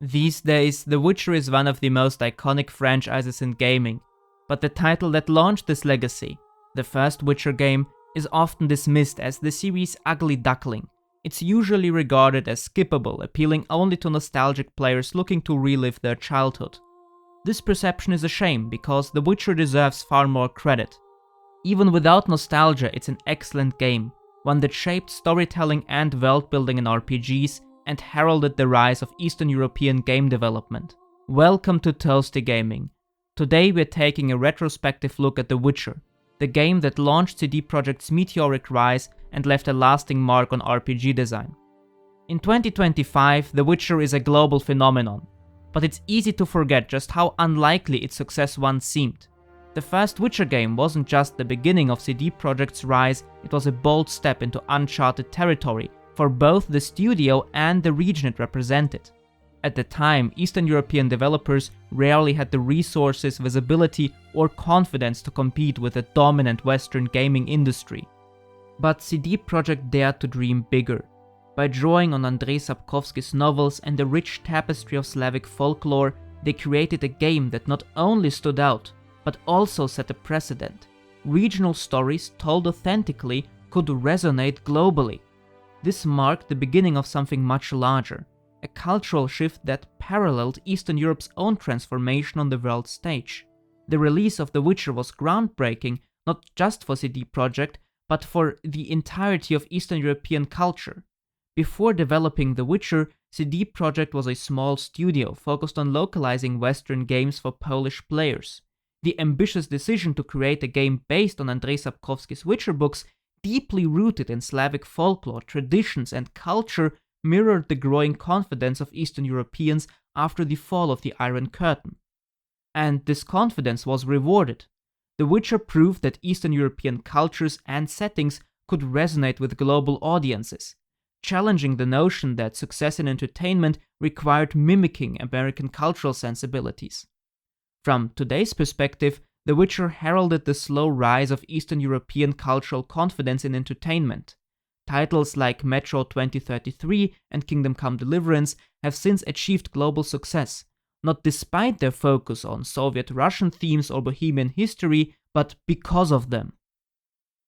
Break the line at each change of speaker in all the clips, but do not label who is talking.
These days, The Witcher is one of the most iconic franchises in gaming, but the title that launched this legacy, the first Witcher game, is often dismissed as the series' ugly duckling. It's usually regarded as skippable, appealing only to nostalgic players looking to relive their childhood. This perception is a shame, because The Witcher deserves far more credit. Even without nostalgia, it's an excellent game, one that shaped storytelling and world-building in RPGs and heralded the rise of Eastern European game development. Welcome to Toasty Gaming. Today we're taking a retrospective look at The Witcher, the game that launched CD Projekt's meteoric rise and left a lasting mark on RPG design. In 2025, The Witcher is a global phenomenon, but it's easy to forget just how unlikely its success once seemed. The first Witcher game wasn't just the beginning of CD Projekt's rise, it was a bold step into uncharted territory for both the studio and the region it represented. At the time, Eastern European developers rarely had the resources, visibility, or confidence to compete with the dominant Western gaming industry. But CD Projekt dared to dream bigger. By drawing on Andrzej Sapkowski's novels and the rich tapestry of Slavic folklore, they created a game that not only stood out, but also set a precedent. Regional stories told authentically could resonate globally. This marked the beginning of something much larger, a cultural shift that paralleled Eastern Europe's own transformation on the world stage. The release of The Witcher was groundbreaking, not just for CD Projekt, but for the entirety of Eastern European culture. Before developing The Witcher, CD Projekt was a small studio focused on localizing Western games for Polish players. The ambitious decision to create a game based on Andrzej Sapkowski's Witcher books, deeply rooted in Slavic folklore, traditions, and culture, mirrored the growing confidence of Eastern Europeans after the fall of the Iron Curtain. And this confidence was rewarded. The Witcher proved that Eastern European cultures and settings could resonate with global audiences, challenging the notion that success in entertainment required mimicking American cultural sensibilities. From today's perspective, The Witcher heralded the slow rise of Eastern European cultural confidence in entertainment. Titles like Metro 2033 and Kingdom Come Deliverance have since achieved global success, not despite their focus on Soviet-Russian themes or Bohemian history, but because of them.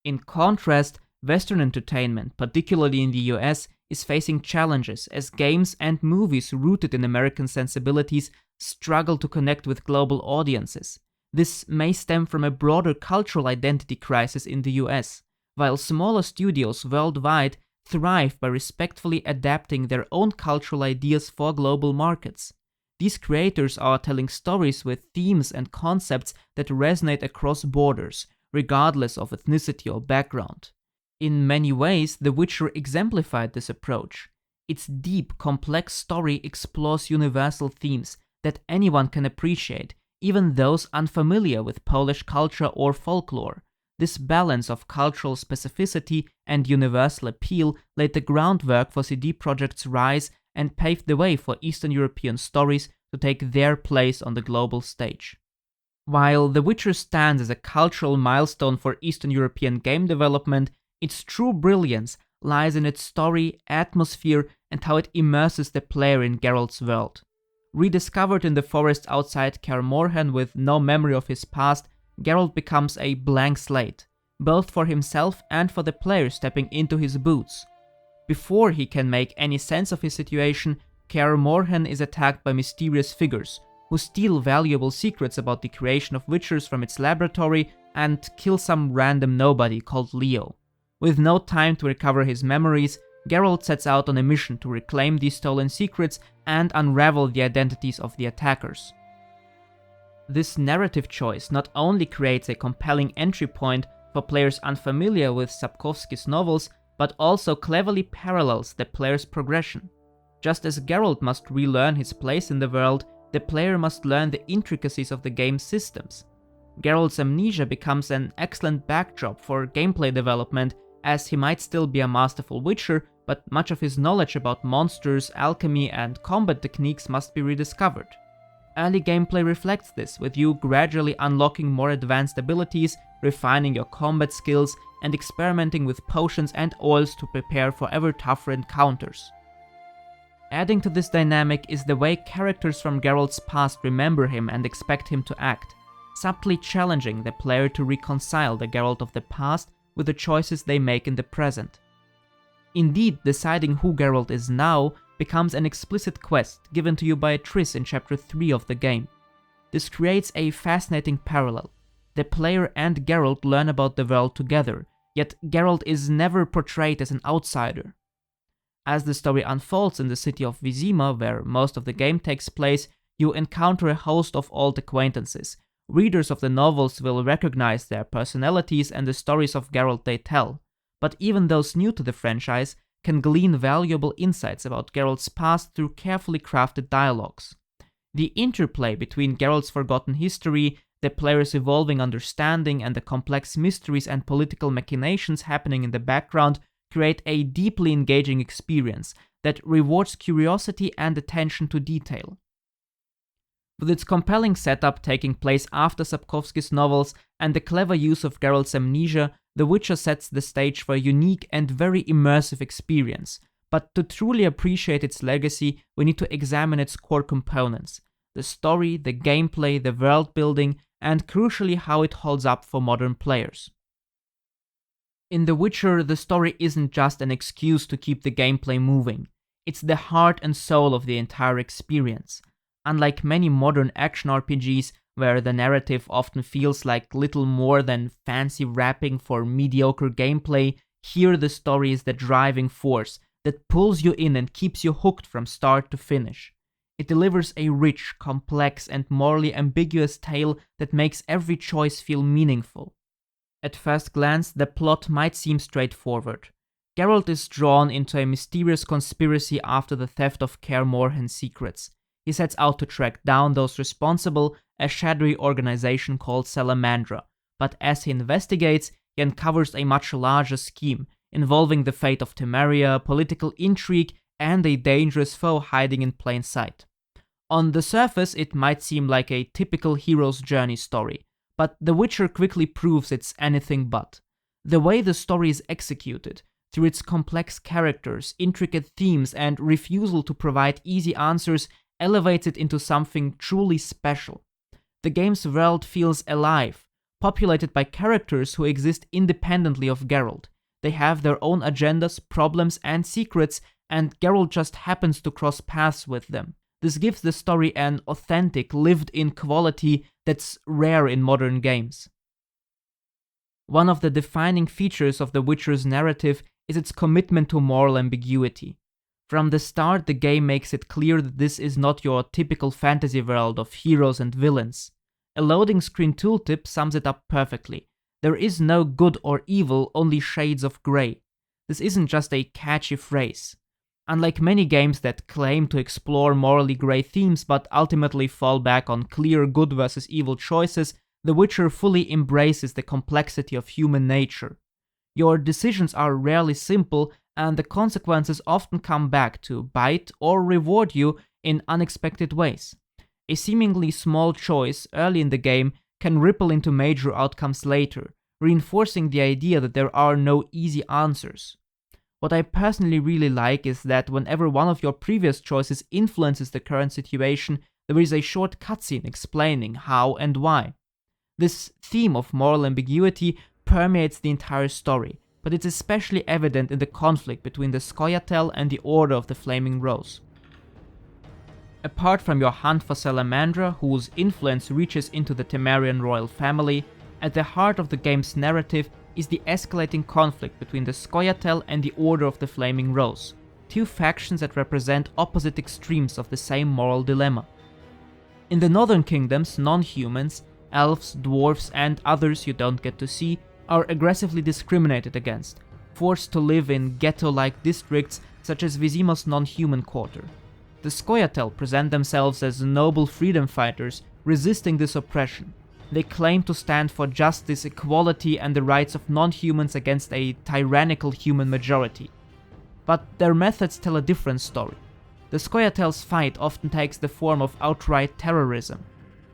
In contrast, Western entertainment, particularly in the US, is facing challenges as games and movies rooted in American sensibilities struggle to connect with global audiences. This may stem from a broader cultural identity crisis in the US, while smaller studios worldwide thrive by respectfully adapting their own cultural ideas for global markets. These creators are telling stories with themes and concepts that resonate across borders, regardless of ethnicity or background. In many ways, The Witcher exemplified this approach. Its deep, complex story explores universal themes that anyone can appreciate, even those unfamiliar with Polish culture or folklore. This balance of cultural specificity and universal appeal laid the groundwork for CD Projekt's rise and paved the way for Eastern European stories to take their place on the global stage. While The Witcher stands as a cultural milestone for Eastern European game development, its true brilliance lies in its story, atmosphere, and how it immerses the player in Geralt's world. Rediscovered in the forest outside Kaer Morhen with no memory of his past, Geralt becomes a blank slate, both for himself and for the player stepping into his boots. Before he can make any sense of his situation, Kaer Morhen is attacked by mysterious figures, who steal valuable secrets about the creation of Witchers from its laboratory and kill some random nobody called Leo. With no time to recover his memories, Geralt sets out on a mission to reclaim these stolen secrets and unravel the identities of the attackers. This narrative choice not only creates a compelling entry point for players unfamiliar with Sapkowski's novels, but also cleverly parallels the player's progression. Just as Geralt must relearn his place in the world, the player must learn the intricacies of the game's systems. Geralt's amnesia becomes an excellent backdrop for gameplay development, as he might still be a masterful Witcher, but much of his knowledge about monsters, alchemy, and combat techniques must be rediscovered. Early gameplay reflects this, with you gradually unlocking more advanced abilities, refining your combat skills, and experimenting with potions and oils to prepare for ever tougher encounters. Adding to this dynamic is the way characters from Geralt's past remember him and expect him to act, subtly challenging the player to reconcile the Geralt of the past with the choices they make in the present. Indeed, deciding who Geralt is now becomes an explicit quest given to you by Triss in Chapter 3 of the game. This creates a fascinating parallel. The player and Geralt learn about the world together, yet Geralt is never portrayed as an outsider. As the story unfolds in the city of Vizima, where most of the game takes place, you encounter a host of old acquaintances. Readers of the novels will recognize their personalities and the stories of Geralt they tell, but even those new to the franchise can glean valuable insights about Geralt's past through carefully crafted dialogues. The interplay between Geralt's forgotten history, the player's evolving understanding, and the complex mysteries and political machinations happening in the background create a deeply engaging experience that rewards curiosity and attention to detail. With its compelling setup taking place after Sapkowski's novels and the clever use of Geralt's amnesia, The Witcher sets the stage for a unique and very immersive experience. But to truly appreciate its legacy, we need to examine its core components: the story, the gameplay, the world building, and crucially how it holds up for modern players. In The Witcher, the story isn't just an excuse to keep the gameplay moving, it's the heart and soul of the entire experience. Unlike many modern action RPGs, where the narrative often feels like little more than fancy wrapping for mediocre gameplay, here the story is the driving force that pulls you in and keeps you hooked from start to finish. It delivers a rich, complex, and morally ambiguous tale that makes every choice feel meaningful. At first glance, the plot might seem straightforward. Geralt is drawn into a mysterious conspiracy after the theft of Kaer Morhen's secrets. He sets out to track down those responsible, a shadowy organization called Salamandra, but as he investigates, he uncovers a much larger scheme, involving the fate of Temeria, political intrigue, and a dangerous foe hiding in plain sight. On the surface, it might seem like a typical hero's journey story, but The Witcher quickly proves it's anything but. The way the story is executed, through its complex characters, intricate themes, and refusal to provide easy answers, elevates it into something truly special. The game's world feels alive, populated by characters who exist independently of Geralt. They have their own agendas, problems, and secrets, and Geralt just happens to cross paths with them. This gives the story an authentic, lived-in quality that's rare in modern games. One of the defining features of The Witcher's narrative is its commitment to moral ambiguity. From the start, the game makes it clear that this is not your typical fantasy world of heroes and villains. A loading screen tooltip sums it up perfectly. There is no good or evil, only shades of grey. This isn't just a catchy phrase. Unlike many games that claim to explore morally grey themes but ultimately fall back on clear good versus evil choices, The Witcher fully embraces the complexity of human nature. Your decisions are rarely simple, and the consequences often come back to bite or reward you in unexpected ways. A seemingly small choice early in the game can ripple into major outcomes later, reinforcing the idea that there are no easy answers. What I personally really like is that whenever one of your previous choices influences the current situation, there is a short cutscene explaining how and why. This theme of moral ambiguity permeates the entire story, but it's especially evident in the conflict between the Scoia'tael and the Order of the Flaming Rose. Apart from your hunt for Salamandra, whose influence reaches into the Temerian royal family, at the heart of the game's narrative is the escalating conflict between the Scoia'tael and the Order of the Flaming Rose, two factions that represent opposite extremes of the same moral dilemma. In the Northern Kingdoms, non-humans, elves, dwarves, and others you don't get to see, are aggressively discriminated against, forced to live in ghetto-like districts such as Vizima's non-human quarter. The Scoia'tael present themselves as noble freedom fighters resisting this oppression. They claim to stand for justice, equality, and the rights of non-humans against a tyrannical human majority. But their methods tell a different story. The Scoia'tael's fight often takes the form of outright terrorism.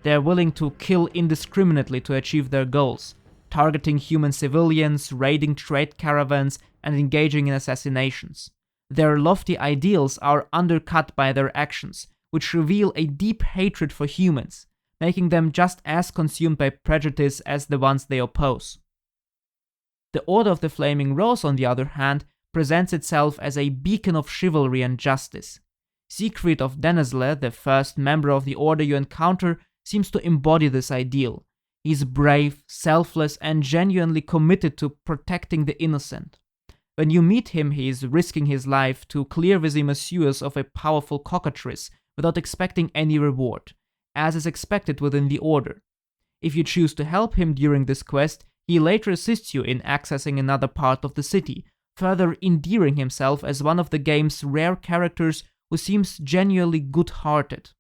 They are willing to kill indiscriminately to achieve their goals, targeting human civilians, raiding trade caravans, and engaging in assassinations. Their lofty ideals are undercut by their actions, which reveal a deep hatred for humans, making them just as consumed by prejudice as the ones they oppose. The Order of the Flaming Rose, on the other hand, presents itself as a beacon of chivalry and justice. Siegfried of Denizle, the first member of the Order you encounter, seems to embody this ideal. He's brave, selfless, and genuinely committed to protecting the innocent. When you meet him, he is risking his life to clear Vizima sewers of a powerful cockatrice without expecting any reward, as is expected within the Order. If you choose to help him during this quest, he later assists you in accessing another part of the city, further endearing himself as one of the game's rare characters who seems genuinely good-hearted.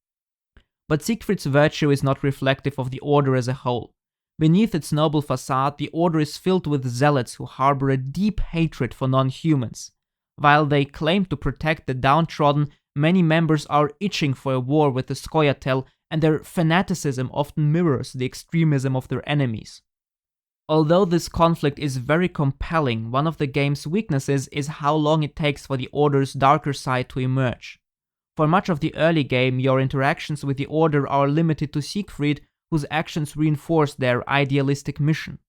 But Siegfried's virtue is not reflective of the Order as a whole. Beneath its noble facade, the Order is filled with zealots who harbor a deep hatred for non-humans. While they claim to protect the downtrodden, many members are itching for a war with the Scoia'tael, and their fanaticism often mirrors the extremism of their enemies. Although this conflict is very compelling, one of the game's weaknesses is how long it takes for the Order's darker side to emerge. For much of the early game, your interactions with the Order are limited to Siegfried, whose actions reinforce their idealistic mission.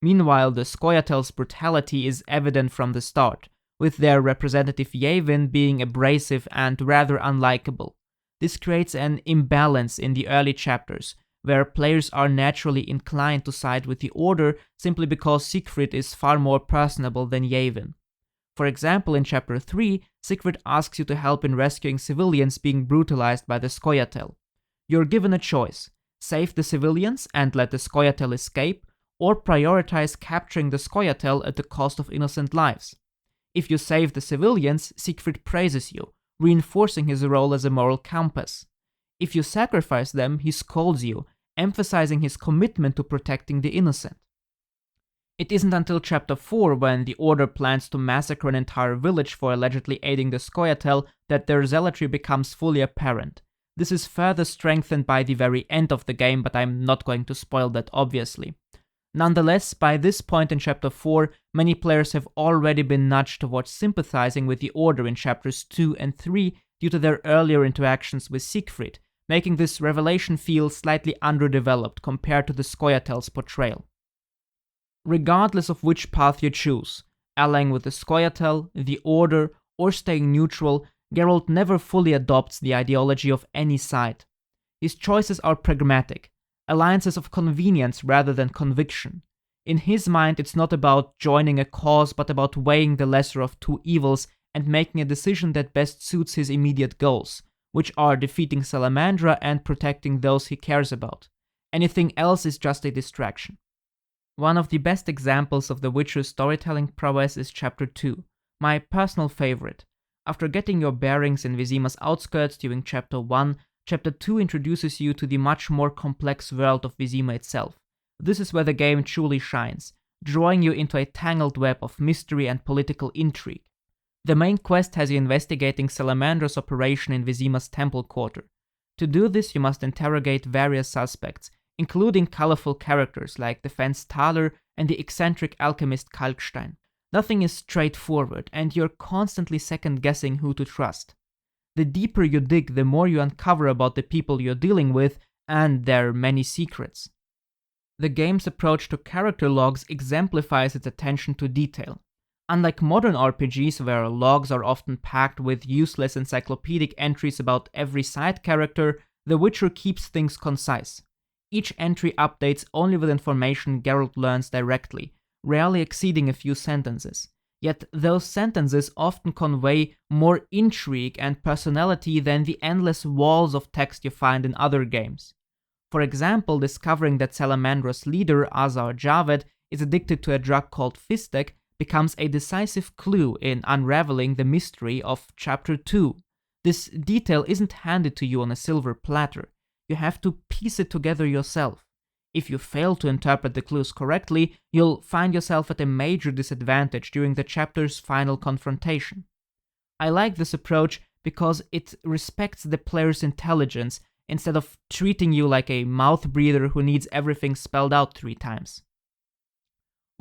Meanwhile, the Scoia'tael's brutality is evident from the start, with their representative Yavin being abrasive and rather unlikable. This creates an imbalance in the early chapters, where players are naturally inclined to side with the Order simply because Siegfried is far more personable than Yavin. For example, in Chapter 3, Siegfried asks you to help in rescuing civilians being brutalized by the Scoia'tael. You're given a choice: save the civilians and let the Scoia'tael escape, or prioritize capturing the Scoia'tael at the cost of innocent lives. If you save the civilians, Siegfried praises you, reinforcing his role as a moral compass. If you sacrifice them, he scolds you, emphasizing his commitment to protecting the innocent. It isn't until Chapter 4, when the Order plans to massacre an entire village for allegedly aiding the Scoia'tael, that their zealotry becomes fully apparent. This is further strengthened by the very end of the game, but I'm not going to spoil that obviously. Nonetheless, by this point in Chapter 4, many players have already been nudged towards sympathizing with the Order in Chapters 2 and 3 due to their earlier interactions with Siegfried, making this revelation feel slightly underdeveloped compared to the Scoia'tael's portrayal. Regardless of which path you choose, allying with the Scoia'tael, the Order, or staying neutral, Geralt never fully adopts the ideology of any side. His choices are pragmatic, alliances of convenience rather than conviction. In his mind, it's not about joining a cause, but about weighing the lesser of two evils and making a decision that best suits his immediate goals, which are defeating Salamandra and protecting those he cares about. Anything else is just a distraction. One of the best examples of The Witcher's storytelling prowess is Chapter 2, my personal favorite. After getting your bearings in Vizima's outskirts during Chapter 1, Chapter 2 introduces you to the much more complex world of Vizima itself. This is where the game truly shines, drawing you into a tangled web of mystery and political intrigue. The main quest has you investigating Salamandra's operation in Vizima's temple quarter. To do this, you must interrogate various suspects, including colorful characters like the fence Thaler and the eccentric alchemist Kalkstein. Nothing is straightforward, and you're constantly second-guessing who to trust. The deeper you dig, the more you uncover about the people you're dealing with and their many secrets. The game's approach to character logs exemplifies its attention to detail. Unlike modern RPGs, where logs are often packed with useless encyclopedic entries about every side character, The Witcher keeps things concise. Each entry updates only with information Geralt learns directly, rarely exceeding a few sentences. Yet those sentences often convey more intrigue and personality than the endless walls of text you find in other games. For example, discovering that Salamandra's leader, Azar Javed, is addicted to a drug called Fistek becomes a decisive clue in unraveling the mystery of Chapter 2. This detail isn't handed to you on a silver platter. You have to piece it together yourself. If you fail to interpret the clues correctly, you'll find yourself at a major disadvantage during the chapter's final confrontation. I like this approach because it respects the player's intelligence instead of treating you like a mouth breather who needs everything spelled out 3 times.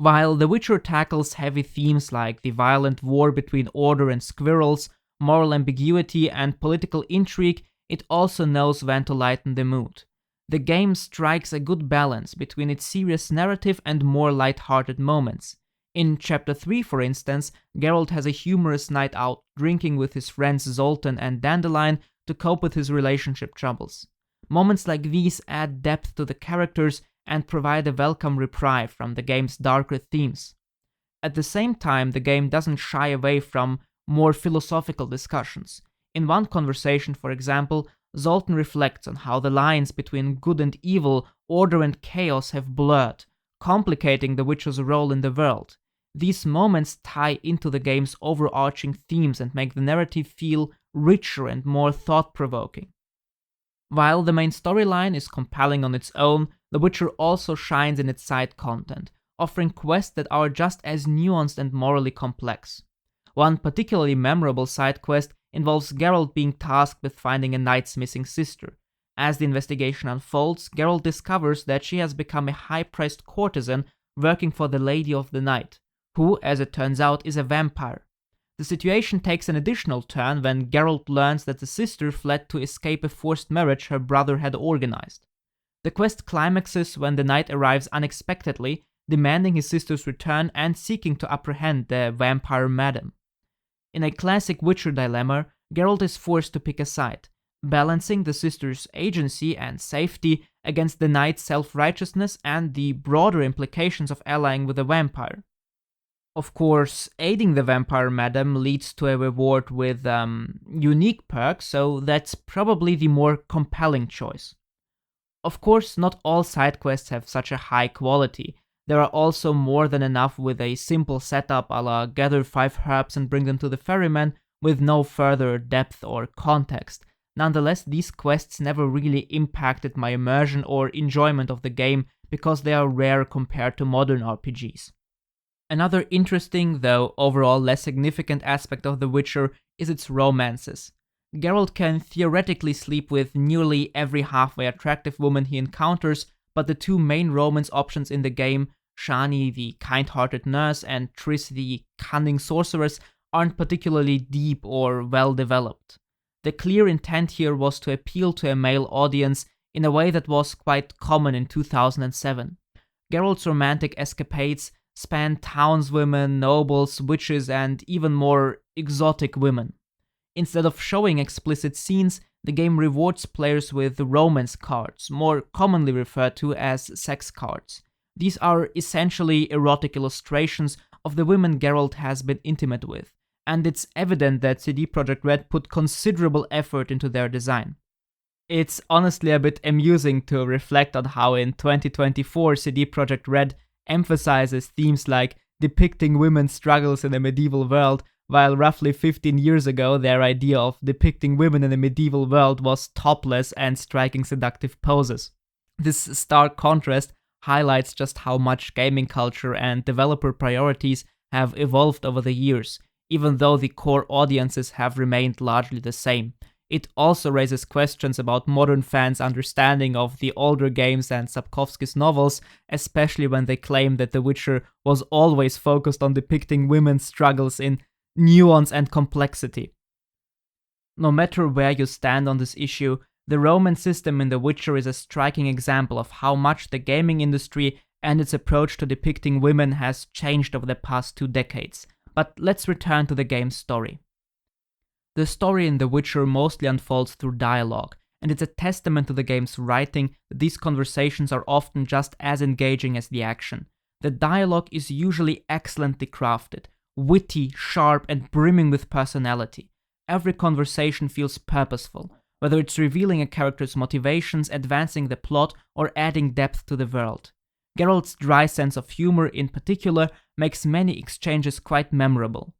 While The Witcher tackles heavy themes like the violent war between order and squirrels, moral ambiguity, and political intrigue, it also knows when to lighten the mood. The game strikes a good balance between its serious narrative and more light-hearted moments. In Chapter 3, for instance, Geralt has a humorous night out drinking with his friends Zoltan and Dandelion to cope with his relationship troubles. Moments like these add depth to the characters and provide a welcome reprieve from the game's darker themes. At the same time, the game doesn't shy away from more philosophical discussions. In one conversation, for example, Zoltan reflects on how the lines between good and evil, order and chaos have blurred, complicating the Witcher's role in the world. These moments tie into the game's overarching themes and make the narrative feel richer and more thought-provoking. While the main storyline is compelling on its own, The Witcher also shines in its side content, offering quests that are just as nuanced and morally complex. One particularly memorable side quest involves Geralt being tasked with finding a knight's missing sister. As the investigation unfolds, Geralt discovers that she has become a high-priced courtesan working for the Lady of the Night, who, as it turns out, is a vampire. The situation takes an additional turn when Geralt learns that the sister fled to escape a forced marriage her brother had organized. The quest climaxes when the knight arrives unexpectedly, demanding his sister's return and seeking to apprehend the vampire madam. In a classic Witcher dilemma, Geralt is forced to pick a side, balancing the sister's agency and safety against the knight's self-righteousness and the broader implications of allying with a vampire. Of course, aiding the vampire madam leads to a reward with unique perks, so that's probably the more compelling choice. Of course, not all side quests have such a high quality. There are also more than enough with a simple setup a la gather 5 herbs and bring them to the ferryman with no further depth or context. Nonetheless, these quests never really impacted my immersion or enjoyment of the game because they are rare compared to modern RPGs. Another interesting, though overall less significant aspect of The Witcher is its romances. Geralt can theoretically sleep with nearly every halfway attractive woman he encounters, but the two main romance options in the game, Shani the kind-hearted nurse and Triss the cunning sorceress, aren't particularly deep or well developed. The clear intent here was to appeal to a male audience in a way that was quite common in 2007. Geralt's romantic escapades span townswomen, nobles, witches, and even more exotic women. Instead of showing explicit scenes, the game rewards players with romance cards, more commonly referred to as sex cards. These are essentially erotic illustrations of the women Geralt has been intimate with, and it's evident that CD Projekt Red put considerable effort into their design. It's honestly a bit amusing to reflect on how in 2024 CD Projekt Red emphasizes themes like depicting women's struggles in a medieval world, while roughly 15 years ago their idea of depicting women in a medieval world was topless and striking seductive poses. This stark contrast highlights just how much gaming culture and developer priorities have evolved over the years, even though the core audiences have remained largely the same. It also raises questions about modern fans' understanding of the older games and Sapkowski's novels, especially when they claim that The Witcher was always focused on depicting women's struggles in nuance and complexity. No matter where you stand on this issue, the romance system in The Witcher is a striking example of how much the gaming industry and its approach to depicting women has changed over the past 2 decades. But let's return to the game's story. The story in The Witcher mostly unfolds through dialogue, and it's a testament to the game's writing that these conversations are often just as engaging as the action. The dialogue is usually excellently crafted, witty, sharp, and brimming with personality. Every conversation feels purposeful, whether it's revealing a character's motivations, advancing the plot, or adding depth to the world. Geralt's dry sense of humor, in particular, makes many exchanges quite memorable.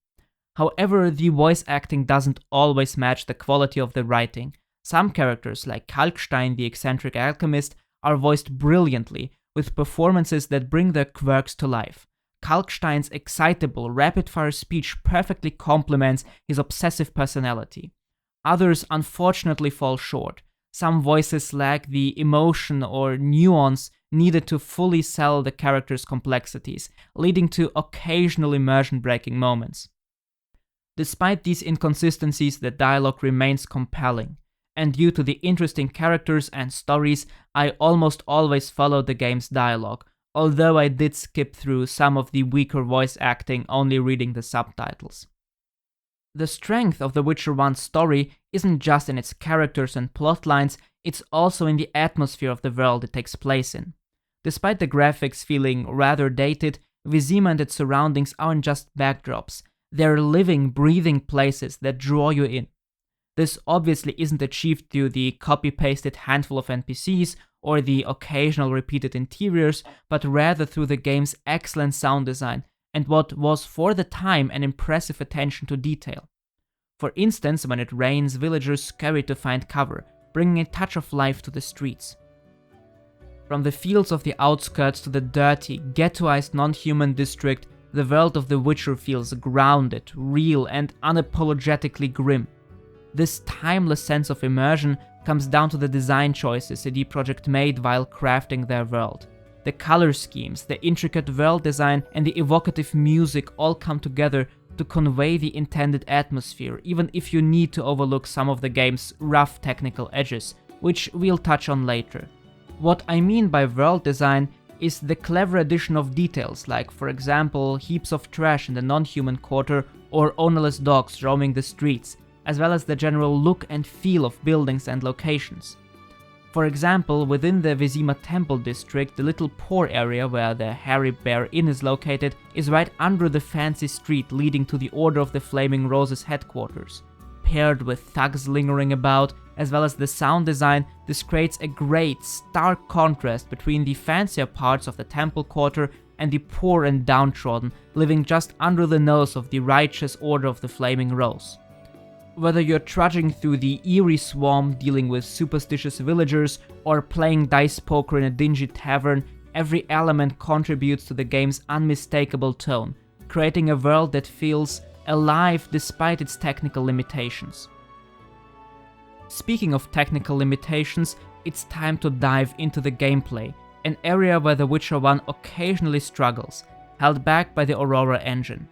However, the voice acting doesn't always match the quality of the writing. Some characters, like Kalkstein the eccentric alchemist, are voiced brilliantly, with performances that bring their quirks to life. Kalkstein's excitable, rapid-fire speech perfectly complements his obsessive personality. Others unfortunately fall short. Some voices lack the emotion or nuance needed to fully sell the character's complexities, leading to occasional immersion-breaking moments. Despite these inconsistencies, the dialogue remains compelling, and due to the interesting characters and stories, I almost always followed the game's dialogue, although I did skip through some of the weaker voice acting, only reading the subtitles. The strength of The Witcher 1's story isn't just in its characters and plotlines, it's also in the atmosphere of the world it takes place in. Despite the graphics feeling rather dated, Vizima and its surroundings aren't just backdrops, they're living, breathing places that draw you in. This obviously isn't achieved through the copy-pasted handful of NPCs or the occasional repeated interiors, but rather through the game's excellent sound design and what was for the time an impressive attention to detail. For instance, when it rains, villagers scurry to find cover, bringing a touch of life to the streets. From the fields of the outskirts to the dirty, ghettoized non-human district, the world of The Witcher feels grounded, real, and unapologetically grim. This timeless sense of immersion comes down to the design choices CD Projekt made while crafting their world. The color schemes, the intricate world design, and the evocative music all come together to convey the intended atmosphere, even if you need to overlook some of the game's rough technical edges, which we'll touch on later. What I mean by world design is the clever addition of details, like for example heaps of trash in the non-human quarter or ownerless dogs roaming the streets, as well as the general look and feel of buildings and locations. For example, within the Vizima Temple district, the little poor area where the Hairy Bear Inn is located is right under the fancy street leading to the Order of the Flaming Roses headquarters. Paired with thugs lingering about, as well as the sound design, this creates a great, stark contrast between the fancier parts of the temple quarter and the poor and downtrodden, living just under the nose of the righteous Order of the Flaming Rose. Whether you're trudging through the eerie swamp dealing with superstitious villagers or playing dice poker in a dingy tavern, every element contributes to the game's unmistakable tone, creating a world that feels alive despite its technical limitations. Speaking of technical limitations, it's time to dive into the gameplay, an area where The Witcher 1 occasionally struggles, held back by the Aurora engine.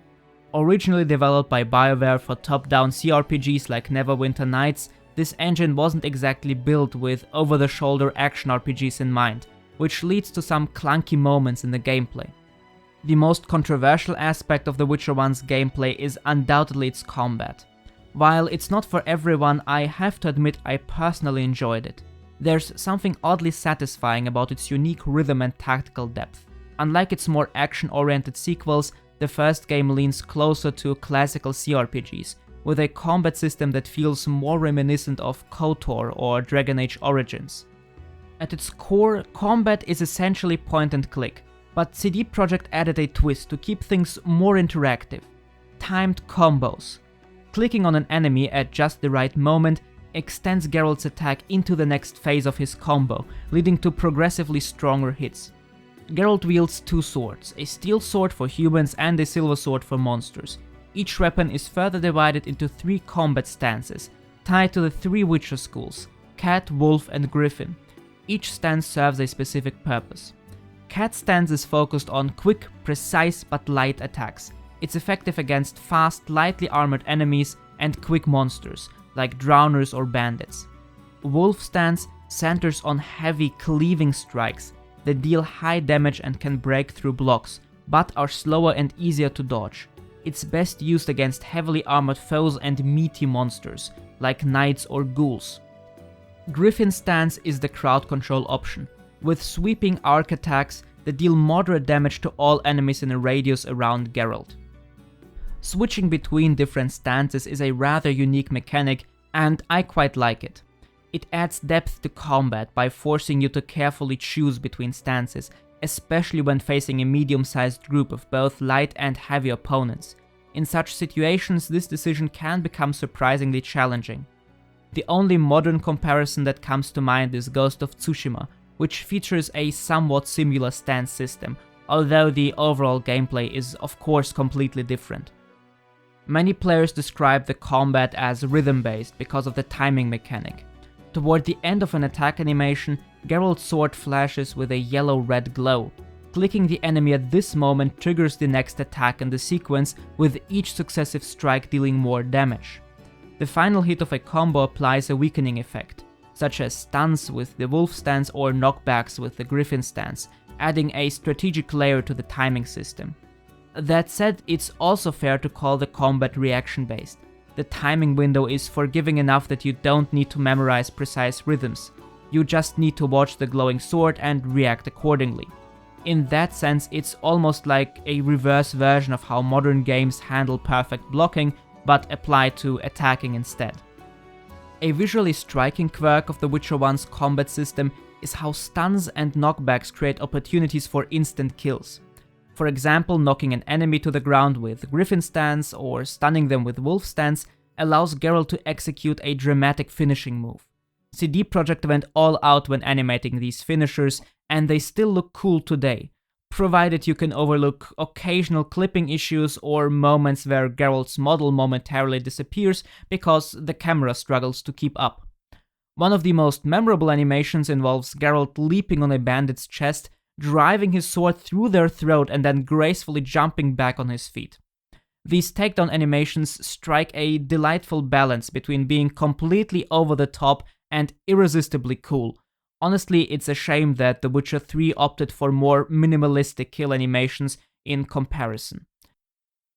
Originally developed by BioWare for top-down CRPGs like Neverwinter Nights, this engine wasn't exactly built with over-the-shoulder action RPGs in mind, which leads to some clunky moments in the gameplay. The most controversial aspect of The Witcher 1's gameplay is undoubtedly its combat. While it's not for everyone, I have to admit I personally enjoyed it. There's something oddly satisfying about its unique rhythm and tactical depth. Unlike its more action-oriented sequels, the first game leans closer to classical CRPGs, with a combat system that feels more reminiscent of KOTOR or Dragon Age Origins. At its core, combat is essentially point and click, but CD Projekt added a twist to keep things more interactive. Timed combos. Clicking on an enemy at just the right moment extends Geralt's attack into the next phase of his combo, leading to progressively stronger hits. Geralt wields two swords, a steel sword for humans and a silver sword for monsters. Each weapon is further divided into 3 combat stances, tied to the 3 Witcher schools, Cat, Wolf and Griffin. Each stance serves a specific purpose. Cat stance is focused on quick, precise but light attacks. It's effective against fast, lightly armored enemies and quick monsters, like drowners or bandits. Wolf stance centers on heavy, cleaving strikes that deal high damage and can break through blocks, but are slower and easier to dodge. It's best used against heavily armored foes and meaty monsters, like knights or ghouls. Griffin's stance is the crowd control option, with sweeping arc attacks that deal moderate damage to all enemies in a radius around Geralt. Switching between different stances is a rather unique mechanic, and I quite like it. It adds depth to combat by forcing you to carefully choose between stances, especially when facing a medium-sized group of both light and heavy opponents. In such situations, this decision can become surprisingly challenging. The only modern comparison that comes to mind is Ghost of Tsushima, which features a somewhat similar stance system, although the overall gameplay is of course completely different. Many players describe the combat as rhythm-based because of the timing mechanic. Toward the end of an attack animation, Geralt's sword flashes with a yellow-red glow. Clicking the enemy at this moment triggers the next attack in the sequence, with each successive strike dealing more damage. The final hit of a combo applies a weakening effect, such as stuns with the wolf stance or knockbacks with the griffin stance, adding a strategic layer to the timing system. That said, it's also fair to call the combat reaction-based. The timing window is forgiving enough that you don't need to memorize precise rhythms. You just need to watch the glowing sword and react accordingly. In that sense, it's almost like a reverse version of how modern games handle perfect blocking, but applied to attacking instead. A visually striking quirk of The Witcher 1's combat system is how stuns and knockbacks create opportunities for instant kills. For example, knocking an enemy to the ground with Griffin Stance or stunning them with Wolf Stance allows Geralt to execute a dramatic finishing move. CD Projekt went all out when animating these finishers, and they still look cool today, provided you can overlook occasional clipping issues or moments where Geralt's model momentarily disappears because the camera struggles to keep up. One of the most memorable animations involves Geralt leaping on a bandit's chest, driving his sword through their throat and then gracefully jumping back on his feet. These takedown animations strike a delightful balance between being completely over the top and irresistibly cool. Honestly, it's a shame that The Witcher 3 opted for more minimalistic kill animations in comparison.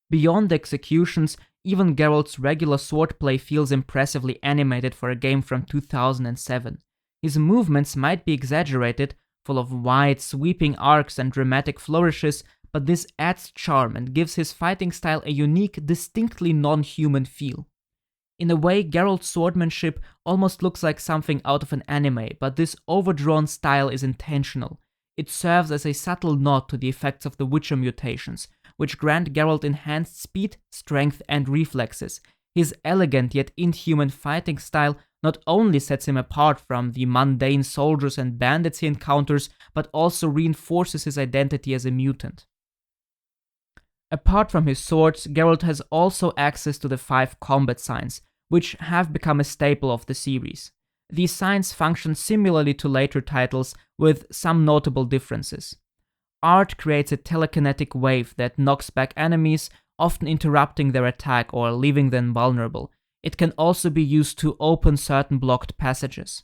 Beyond the executions, even Geralt's regular swordplay feels impressively animated for a game from 2007. His movements might be exaggerated, full of wide, sweeping arcs and dramatic flourishes, but this adds charm and gives his fighting style a unique, distinctly non-human feel. In a way, Geralt's swordsmanship almost looks like something out of an anime, but this overdrawn style is intentional. It serves as a subtle nod to the effects of the Witcher mutations, which grant Geralt enhanced speed, strength, and reflexes. His elegant yet inhuman fighting style not only sets him apart from the mundane soldiers and bandits he encounters, but also reinforces his identity as a mutant. Apart from his swords, Geralt has also access to the 5 combat signs, which have become a staple of the series. These signs function similarly to later titles, with some notable differences. Art creates a telekinetic wave that knocks back enemies, often interrupting their attack or leaving them vulnerable. It can also be used to open certain blocked passages.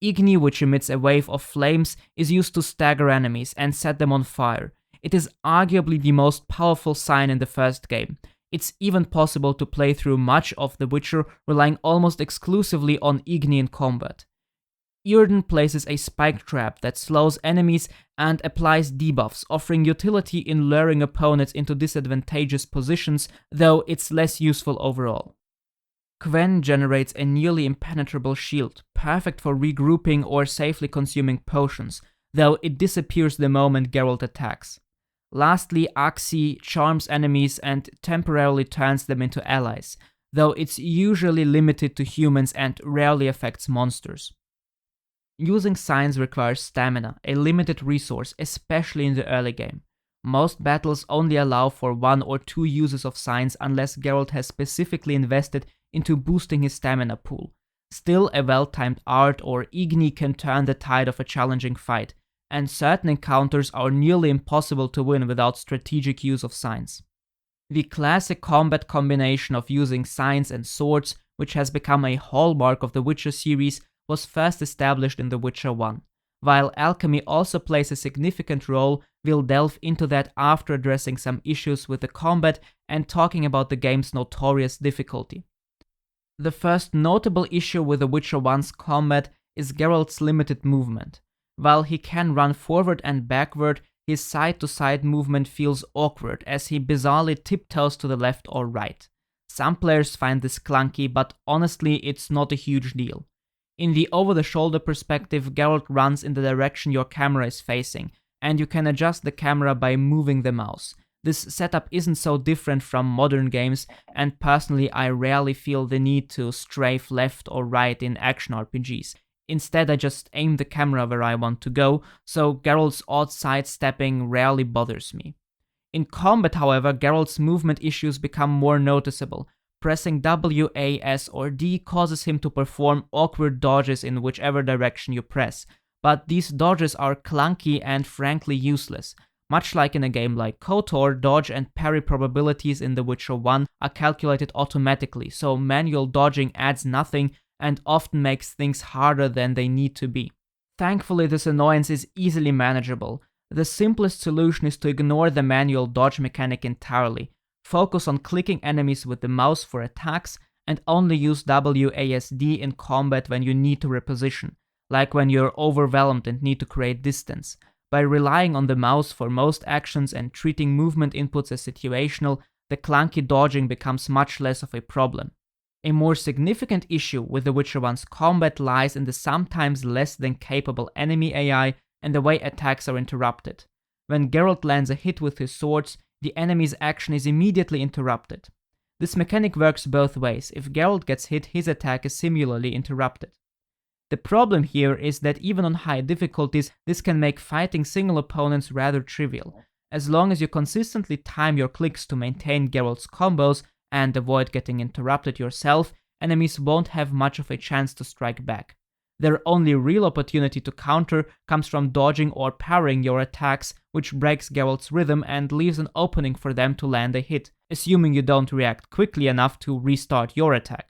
Igni, which emits a wave of flames, is used to stagger enemies and set them on fire. It is arguably the most powerful sign in the first game. It's even possible to play through much of The Witcher relying almost exclusively on Igni in combat. Yrden places a spike trap that slows enemies and applies debuffs, offering utility in luring opponents into disadvantageous positions, though it's less useful overall. Quen generates a nearly impenetrable shield, perfect for regrouping or safely consuming potions, though it disappears the moment Geralt attacks. Lastly, Axii charms enemies and temporarily turns them into allies, though it's usually limited to humans and rarely affects monsters. Using signs requires stamina, a limited resource, especially in the early game. Most battles only allow for 1 or 2 uses of signs unless Geralt has specifically invested into boosting his stamina pool. Still, a well-timed art or Igni can turn the tide of a challenging fight, and certain encounters are nearly impossible to win without strategic use of signs. The classic combat combination of using signs and swords, which has become a hallmark of the Witcher series, was first established in The Witcher 1. While Alchemy also plays a significant role, we'll delve into that after addressing some issues with the combat and talking about the game's notorious difficulty. The first notable issue with The Witcher 1's combat is Geralt's limited movement. While he can run forward and backward, his side-to-side movement feels awkward as he bizarrely tiptoes to the left or right. Some players find this clunky, but honestly it's not a huge deal. In the over-the-shoulder perspective, Geralt runs in the direction your camera is facing, and you can adjust the camera by moving the mouse. This setup isn't so different from modern games, and personally I rarely feel the need to strafe left or right in action RPGs. Instead, I just aim the camera where I want to go, so Geralt's odd sidestepping rarely bothers me. In combat, however, Geralt's movement issues become more noticeable, Pressing W, A, S, or D causes him to perform awkward dodges in whichever direction you press, but these dodges are clunky and frankly useless. Much like in a game like KOTOR, dodge and parry probabilities in The Witcher 1 are calculated automatically, so manual dodging adds nothing and often makes things harder than they need to be. Thankfully, this annoyance is easily manageable. The simplest solution is to ignore the manual dodge mechanic entirely, focus on clicking enemies with the mouse for attacks, and only use WASD in combat when you need to reposition, like when you're overwhelmed and need to create distance. By relying on the mouse for most actions and treating movement inputs as situational, the clunky dodging becomes much less of a problem. A more significant issue with The Witcher 1's combat lies in the sometimes less than capable enemy AI and the way attacks are interrupted. When Geralt lands a hit with his swords, the enemy's action is immediately interrupted. This mechanic works both ways. If Geralt gets hit, his attack is similarly interrupted. The problem here is that even on high difficulties, this can make fighting single opponents rather trivial. As long as you consistently time your clicks to maintain Geralt's combos and avoid getting interrupted yourself, enemies won't have much of a chance to strike back. Their only real opportunity to counter comes from dodging or parrying your attacks, which breaks Geralt's rhythm and leaves an opening for them to land a hit, assuming you don't react quickly enough to restart your attack.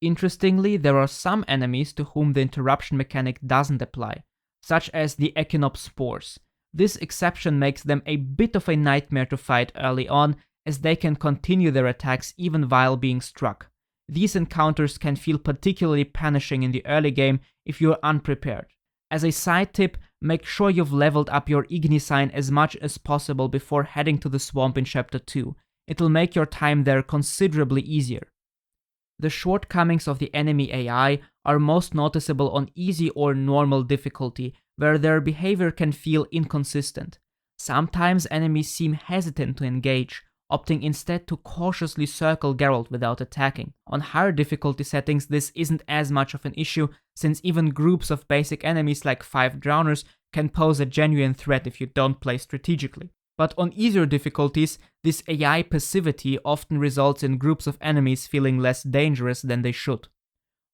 Interestingly, there are some enemies to whom the interruption mechanic doesn't apply, such as the Echinops spores. This exception makes them a bit of a nightmare to fight early on, as they can continue their attacks even while being struck. These encounters can feel particularly punishing in the early game if you're unprepared. As a side tip, make sure you've leveled up your Igni sign as much as possible before heading to the swamp in Chapter 2. It'll make your time there considerably easier. The shortcomings of the enemy AI are most noticeable on easy or normal difficulty, where their behavior can feel inconsistent. Sometimes enemies seem hesitant to engage, opting instead to cautiously circle Geralt without attacking. On higher difficulty settings, this isn't as much of an issue, since even groups of basic enemies like 5 drowners can pose a genuine threat if you don't play strategically. But on easier difficulties, this AI passivity often results in groups of enemies feeling less dangerous than they should.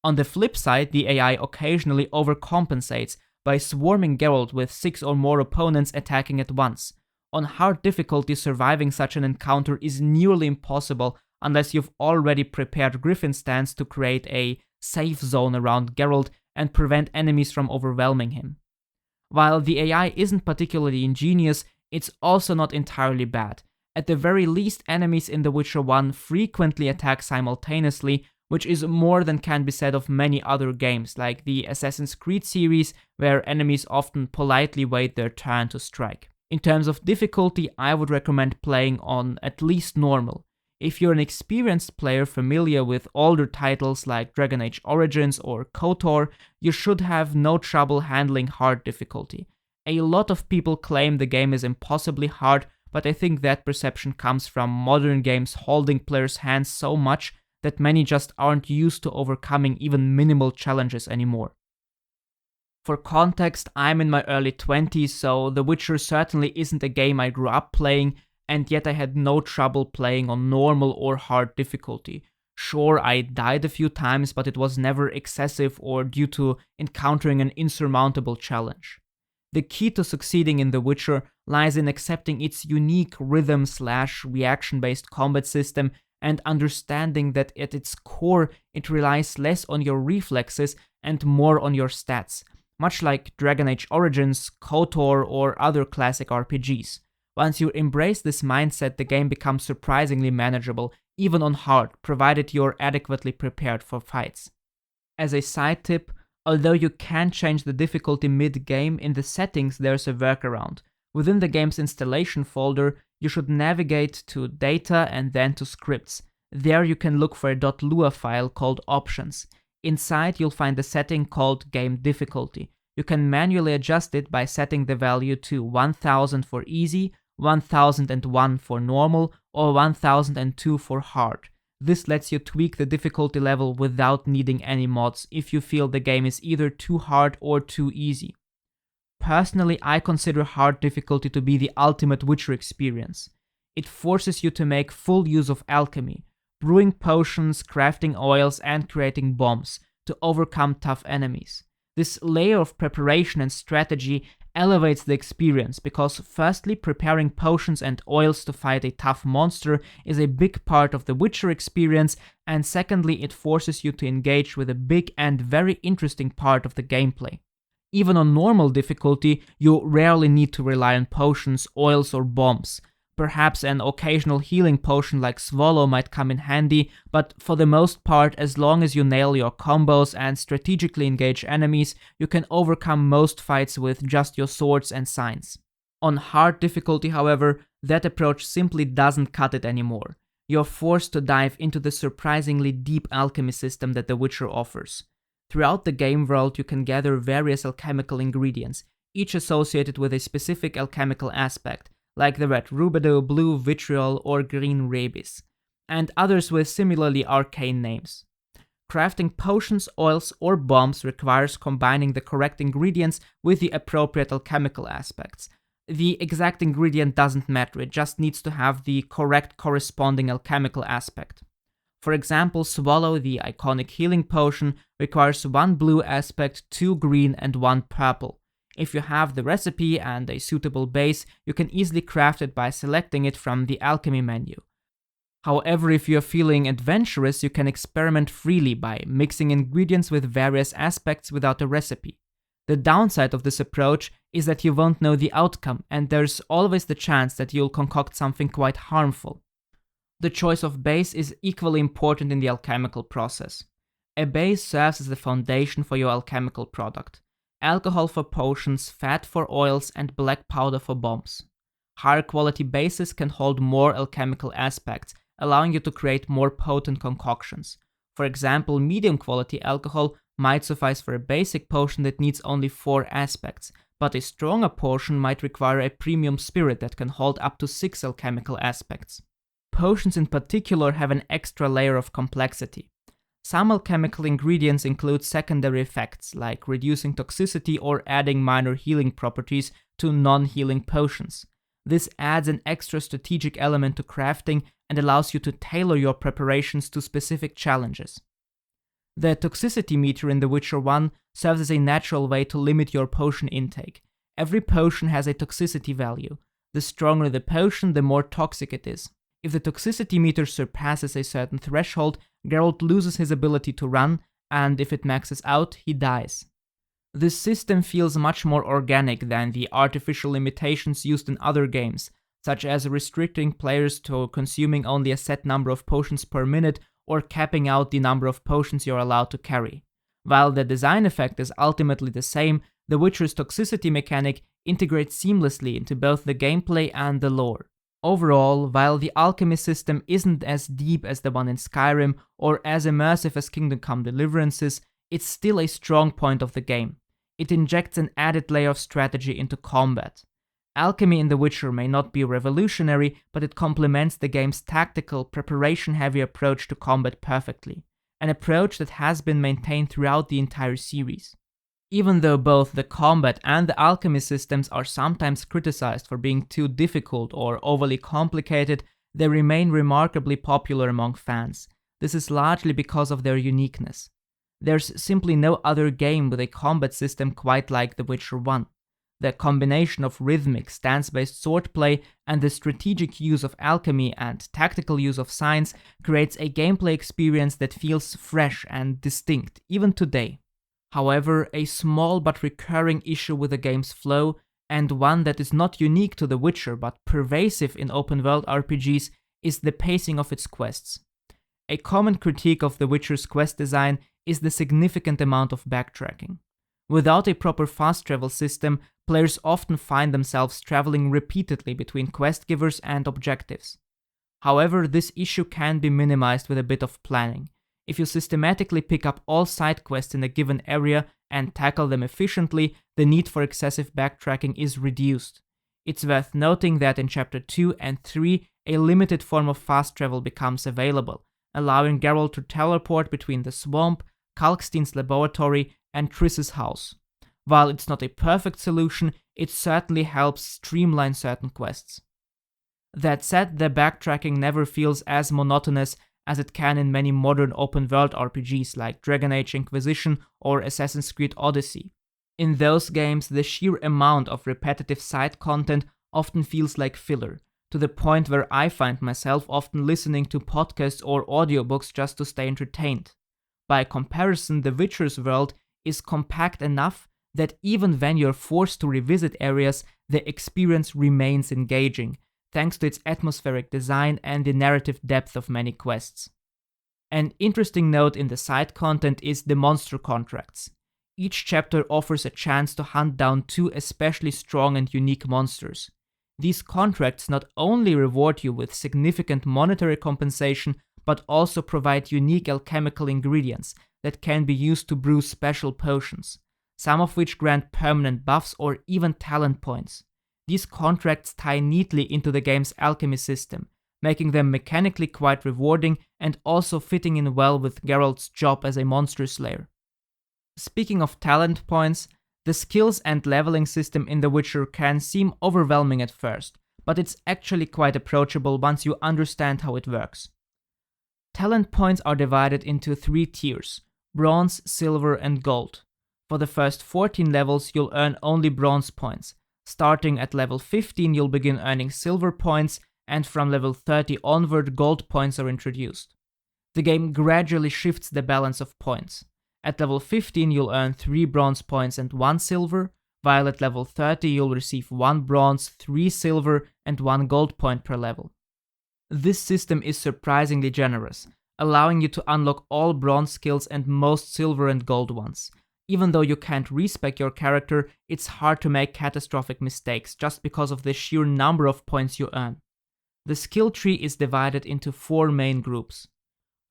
On the flip side, the AI occasionally overcompensates by swarming Geralt with 6 or more opponents attacking at once. On hard difficulty, surviving such an encounter is nearly impossible unless you've already prepared Griffin Stance to create a safe zone around Geralt and prevent enemies from overwhelming him. While the AI isn't particularly ingenious, it's also not entirely bad. At the very least, enemies in The Witcher 1 frequently attack simultaneously, which is more than can be said of many other games, like the Assassin's Creed series, where enemies often politely wait their turn to strike. In terms of difficulty, I would recommend playing on at least normal. If you're an experienced player familiar with older titles like Dragon Age Origins or KOTOR, you should have no trouble handling hard difficulty. A lot of people claim the game is impossibly hard, but I think that perception comes from modern games holding players' hands so much that many just aren't used to overcoming even minimal challenges anymore. For context, I'm in my early 20s, so The Witcher certainly isn't a game I grew up playing, and yet I had no trouble playing on normal or hard difficulty. Sure, I died a few times, but it was never excessive or due to encountering an insurmountable challenge. The key to succeeding in The Witcher lies in accepting its unique rhythm/reaction-based combat system and understanding that at its core it relies less on your reflexes and more on your stats, much like Dragon Age Origins, KOTOR, or other classic RPGs. Once you embrace this mindset, the game becomes surprisingly manageable, even on hard, provided you're adequately prepared for fights. As a side tip, although you can change the difficulty mid-game, in the settings there's a workaround. Within the game's installation folder, you should navigate to Data and then to Scripts. There you can look for a .lua file called Options. Inside you'll find a setting called Game Difficulty. You can manually adjust it by setting the value to 1000 for easy, 1001 for normal, or 1002 for hard. This lets you tweak the difficulty level without needing any mods if you feel the game is either too hard or too easy. Personally, I consider hard difficulty to be the ultimate Witcher experience. It forces you to make full use of alchemy. brewing potions, crafting oils, and creating bombs to overcome tough enemies. This layer of preparation and strategy elevates the experience because, firstly, preparing potions and oils to fight a tough monster is a big part of the Witcher experience, and secondly, it forces you to engage with a big and very interesting part of the gameplay. Even on normal difficulty, you rarely need to rely on potions, oils, or bombs. Perhaps an occasional healing potion like Swallow might come in handy, but for the most part, as long as you nail your combos and strategically engage enemies, you can overcome most fights with just your swords and signs. On hard difficulty, however, that approach simply doesn't cut it anymore. You're forced to dive into the surprisingly deep alchemy system that The Witcher offers. Throughout the game world, you can gather various alchemical ingredients, each associated with a specific alchemical aspect, like the red rubido, blue vitriol, or green rabies, and others with similarly arcane names. Crafting potions, oils, or bombs requires combining the correct ingredients with the appropriate alchemical aspects. The exact ingredient doesn't matter, it just needs to have the correct corresponding alchemical aspect. For example, Swallow, the iconic healing potion, requires 1 blue aspect, 2 green, and 1 purple. If you have the recipe and a suitable base, you can easily craft it by selecting it from the alchemy menu. However, if you're feeling adventurous, you can experiment freely by mixing ingredients with various aspects without a recipe. The downside of this approach is that you won't know the outcome, and there's always the chance that you'll concoct something quite harmful. The choice of base is equally important in the alchemical process. A base serves as the foundation for your alchemical product. Alcohol for potions, fat for oils, and black powder for bombs. Higher quality bases can hold more alchemical aspects, allowing you to create more potent concoctions. For example, medium quality alcohol might suffice for a basic potion that needs only 4 aspects, but a stronger potion might require a premium spirit that can hold up to 6 alchemical aspects. Potions in particular have an extra layer of complexity. Some alchemical ingredients include secondary effects, like reducing toxicity or adding minor healing properties to non-healing potions. This adds an extra strategic element to crafting and allows you to tailor your preparations to specific challenges. The toxicity meter in The Witcher 1 serves as a natural way to limit your potion intake. Every potion has a toxicity value. The stronger the potion, the more toxic it is. If the toxicity meter surpasses a certain threshold, Geralt loses his ability to run, and if it maxes out, he dies. This system feels much more organic than the artificial limitations used in other games, such as restricting players to consuming only a set number of potions per minute or capping out the number of potions you're allowed to carry. While the design effect is ultimately the same, The Witcher's toxicity mechanic integrates seamlessly into both the gameplay and the lore. Overall, while the alchemy system isn't as deep as the one in Skyrim or as immersive as Kingdom Come Deliverance's, it's still a strong point of the game. It injects an added layer of strategy into combat. Alchemy in The Witcher may not be revolutionary, but it complements the game's tactical, preparation-heavy approach to combat perfectly, an approach that has been maintained throughout the entire series. Even though both the combat and the alchemy systems are sometimes criticized for being too difficult or overly complicated, they remain remarkably popular among fans. This is largely because of their uniqueness. There's simply no other game with a combat system quite like The Witcher 1. The combination of rhythmic, stance-based swordplay and the strategic use of alchemy and tactical use of science creates a gameplay experience that feels fresh and distinct, even today. However, a small but recurring issue with the game's flow, and one that is not unique to The Witcher but pervasive in open-world RPGs, is the pacing of its quests. A common critique of The Witcher's quest design is the significant amount of backtracking. Without a proper fast travel system, players often find themselves traveling repeatedly between quest givers and objectives. However, this issue can be minimized with a bit of planning. If you systematically pick up all side quests in a given area and tackle them efficiently, the need for excessive backtracking is reduced. It's worth noting that in Chapter 2 and 3, a limited form of fast travel becomes available, allowing Geralt to teleport between the swamp, Kalkstein's laboratory, and Triss's house. While it's not a perfect solution, it certainly helps streamline certain quests. That said, the backtracking never feels as monotonous as it can in many modern open-world RPGs like Dragon Age Inquisition or Assassin's Creed Odyssey. In those games, the sheer amount of repetitive side content often feels like filler, to the point where I find myself often listening to podcasts or audiobooks just to stay entertained. By comparison, The Witcher's world is compact enough that even when you're forced to revisit areas, the experience remains engaging, thanks to its atmospheric design and the narrative depth of many quests. An interesting note in the side content is the monster contracts. Each chapter offers a chance to hunt down 2 especially strong and unique monsters. These contracts not only reward you with significant monetary compensation, but also provide unique alchemical ingredients that can be used to brew special potions, some of which grant permanent buffs or even talent points. These contracts tie neatly into the game's alchemy system, making them mechanically quite rewarding and also fitting in well with Geralt's job as a monster slayer. Speaking of talent points, the skills and leveling system in The Witcher can seem overwhelming at first, but it's actually quite approachable once you understand how it works. Talent points are divided into 3 tiers: bronze, silver, and gold. For the first 14 levels, you'll earn only bronze points. Starting at level 15, you'll begin earning silver points, and from level 30 onward, gold points are introduced. The game gradually shifts the balance of points. At level 15, you'll earn 3 bronze points and 1 silver, while at level 30, you'll receive 1 bronze, 3 silver, and 1 gold point per level. This system is surprisingly generous, allowing you to unlock all bronze skills and most silver and gold ones. Even though you can't respec your character, it's hard to make catastrophic mistakes just because of the sheer number of points you earn. The skill tree is divided into 4 main groups.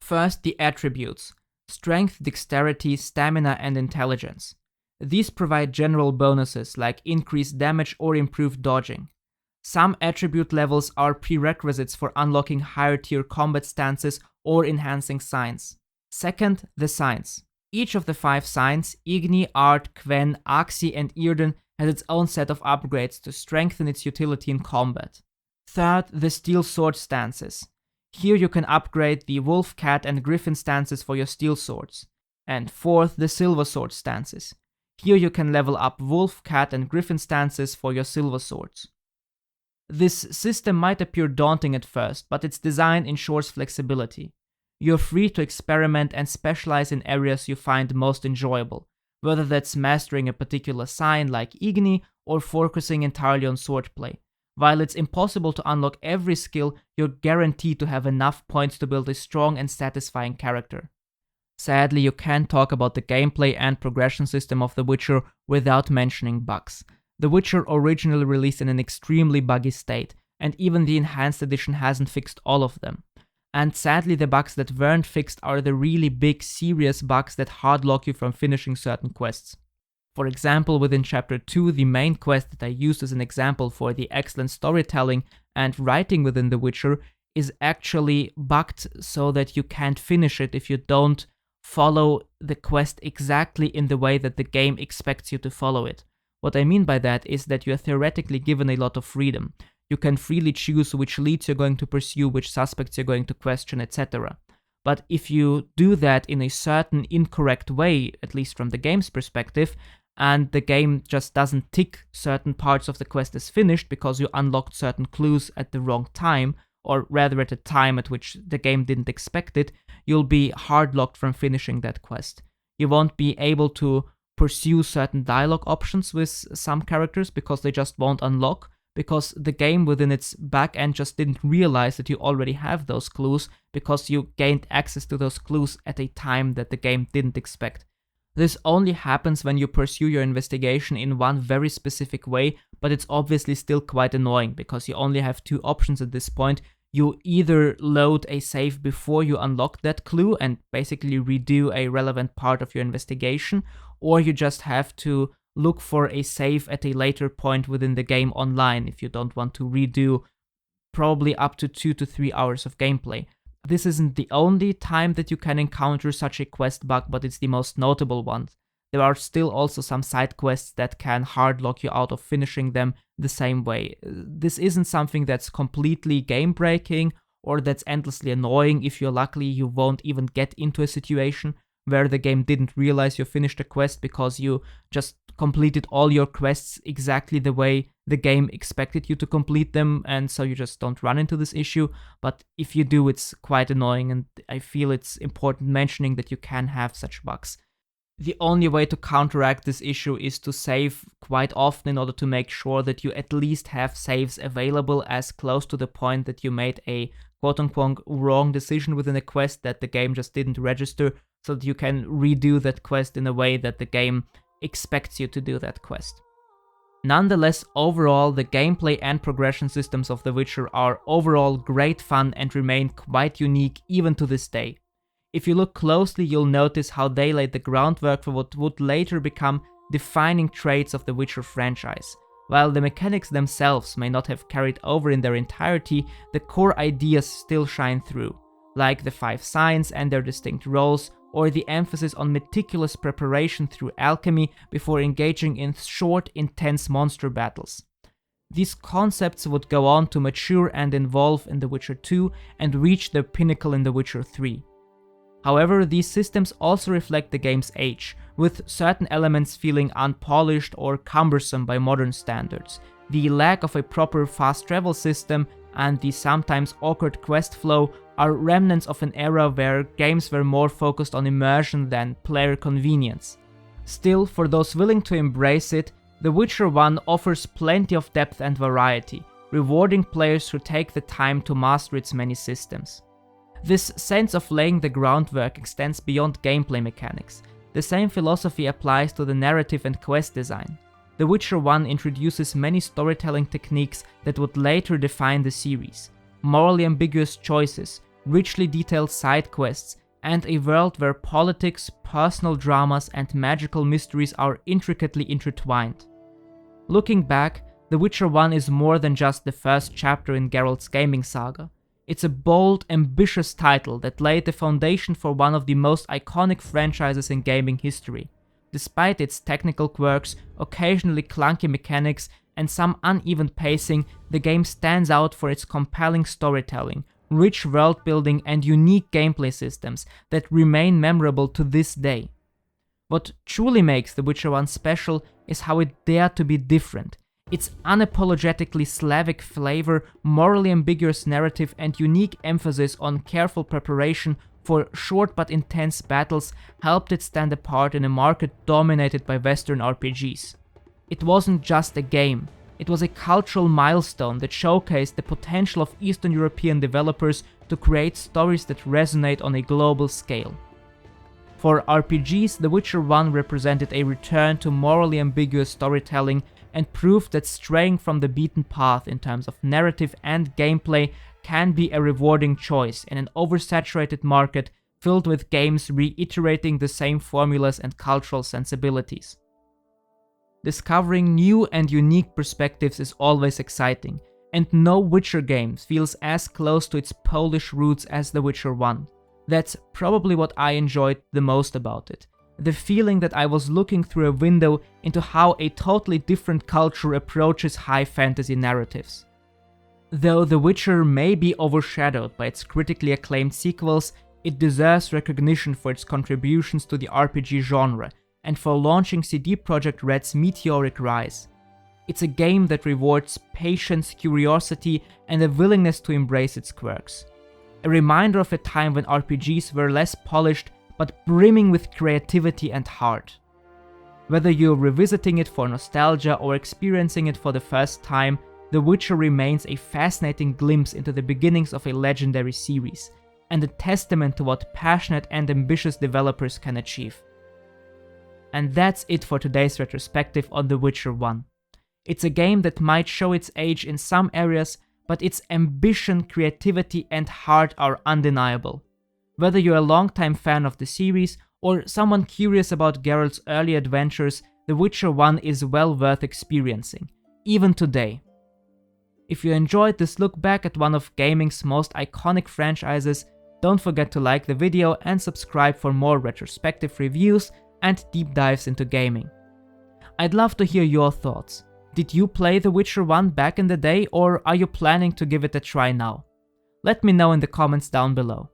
First, the attributes: strength, dexterity, stamina, and intelligence. These provide general bonuses like increased damage or improved dodging. Some attribute levels are prerequisites for unlocking higher tier combat stances or enhancing signs. Second, the signs. Each of the 5 signs, Igni, Art, Quen, Axi, and Irden, has its own set of upgrades to strengthen its utility in combat. Third, the steel sword stances. Here you can upgrade the wolf, cat, and griffin stances for your steel swords. And fourth, the silver sword stances. Here you can level up wolf, cat, and griffin stances for your silver swords. This system might appear daunting at first, but its design ensures flexibility. You're free to experiment and specialize in areas you find most enjoyable, whether that's mastering a particular sign like Igni or focusing entirely on swordplay. While it's impossible to unlock every skill, you're guaranteed to have enough points to build a strong and satisfying character. Sadly, you can't talk about the gameplay and progression system of The Witcher without mentioning bugs. The Witcher originally released in an extremely buggy state, and even the enhanced edition hasn't fixed all of them. And sadly, the bugs that weren't fixed are the really big, serious bugs that hardlock you from finishing certain quests. For example, within Chapter 2, the main quest that I used as an example for the excellent storytelling and writing within The Witcher is actually bugged so that you can't finish it if you don't follow the quest exactly in the way that the game expects you to follow it. What I mean by that is that you are theoretically given a lot of freedom. You can freely choose which leads you're going to pursue, which suspects you're going to question, etc. But if you do that in a certain incorrect way, at least from the game's perspective, and the game just doesn't tick certain parts of the quest as finished because you unlocked certain clues at the wrong time, or rather at a time at which the game didn't expect it, you'll be hardlocked from finishing that quest. You won't be able to pursue certain dialogue options with some characters because they just won't unlock, because the game within its backend just didn't realize that you already have those clues because you gained access to those clues at a time that the game didn't expect. This only happens when you pursue your investigation in one very specific way, but it's obviously still quite annoying because you only have 2 options at this point. You either load a save before you unlock that clue and basically redo a relevant part of your investigation, or you just have to look for a save at a later point within the game online if you don't want to redo probably up to 2 to 3 hours of gameplay. This isn't the only time that you can encounter such a quest bug, but it's the most notable one. There are still also some side quests that can hardlock you out of finishing them the same way. This isn't something that's completely game-breaking or that's endlessly annoying. If you're lucky, you won't even get into a situation where the game didn't realize you finished a quest because you just completed all your quests exactly the way the game expected you to complete them, and so you just don't run into this issue. But if you do, it's quite annoying, and I feel it's important mentioning that you can have such bugs. The only way to counteract this issue is to save quite often in order to make sure that you at least have saves available as close to the point that you made a quote-unquote wrong decision within a quest that the game just didn't register, so that you can redo that quest in a way that the game expects you to do that quest. Nonetheless, overall, the gameplay and progression systems of The Witcher are overall great fun and remain quite unique even to this day. If you look closely, you'll notice how they laid the groundwork for what would later become defining traits of the Witcher franchise. While the mechanics themselves may not have carried over in their entirety, the core ideas still shine through, like the 5 signs and their distinct roles, or the emphasis on meticulous preparation through alchemy before engaging in short, intense monster battles. These concepts would go on to mature and evolve in The Witcher 2 and reach their pinnacle in The Witcher 3. However, these systems also reflect the game's age, with certain elements feeling unpolished or cumbersome by modern standards. The lack of a proper fast travel system and the sometimes awkward quest flow are remnants of an era where games were more focused on immersion than player convenience. Still, for those willing to embrace it, The Witcher 1 offers plenty of depth and variety, rewarding players who take the time to master its many systems. This sense of laying the groundwork extends beyond gameplay mechanics. The same philosophy applies to the narrative and quest design. The Witcher 1 introduces many storytelling techniques that would later define the series. Morally ambiguous choices, richly detailed side quests, and a world where politics, personal dramas, and magical mysteries are intricately intertwined. Looking back, The Witcher 1 is more than just the first chapter in Geralt's gaming saga. It's a bold, ambitious title that laid the foundation for one of the most iconic franchises in gaming history. Despite its technical quirks, occasionally clunky mechanics, and some uneven pacing, the game stands out for its compelling storytelling, rich world building, and unique gameplay systems that remain memorable to this day. What truly makes The Witcher 1 special is how it dared to be different. Its unapologetically Slavic flavor, morally ambiguous narrative, and unique emphasis on careful preparation for short but intense battles helped it stand apart in a market dominated by Western RPGs. It wasn't just a game, it was a cultural milestone that showcased the potential of Eastern European developers to create stories that resonate on a global scale. For RPGs, The Witcher 1 represented a return to morally ambiguous storytelling and proved that straying from the beaten path in terms of narrative and gameplay can be a rewarding choice in an oversaturated market filled with games reiterating the same formulas and cultural sensibilities. Discovering new and unique perspectives is always exciting, and no Witcher game feels as close to its Polish roots as The Witcher 1. That's probably what I enjoyed the most about it. The feeling that I was looking through a window into how a totally different culture approaches high fantasy narratives. Though The Witcher may be overshadowed by its critically acclaimed sequels, it deserves recognition for its contributions to the RPG genre and for launching CD Projekt Red's meteoric rise. It's a game that rewards patience, curiosity, and a willingness to embrace its quirks. A reminder of a time when RPGs were less polished but brimming with creativity and heart. Whether you're revisiting it for nostalgia or experiencing it for the first time, The Witcher remains a fascinating glimpse into the beginnings of a legendary series, and a testament to what passionate and ambitious developers can achieve. And that's it for today's retrospective on The Witcher 1. It's a game that might show its age in some areas, but its ambition, creativity, and heart are undeniable. Whether you're a longtime fan of the series or someone curious about Geralt's early adventures, The Witcher 1 is well worth experiencing, even today. If you enjoyed this look back at one of gaming's most iconic franchises, don't forget to like the video and subscribe for more retrospective reviews and deep dives into gaming. I'd love to hear your thoughts. Did you play The Witcher 1 back in the day, or are you planning to give it a try now? Let me know in the comments down below.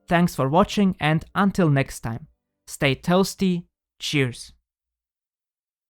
Thanks for watching, and until next time, stay toasty, cheers!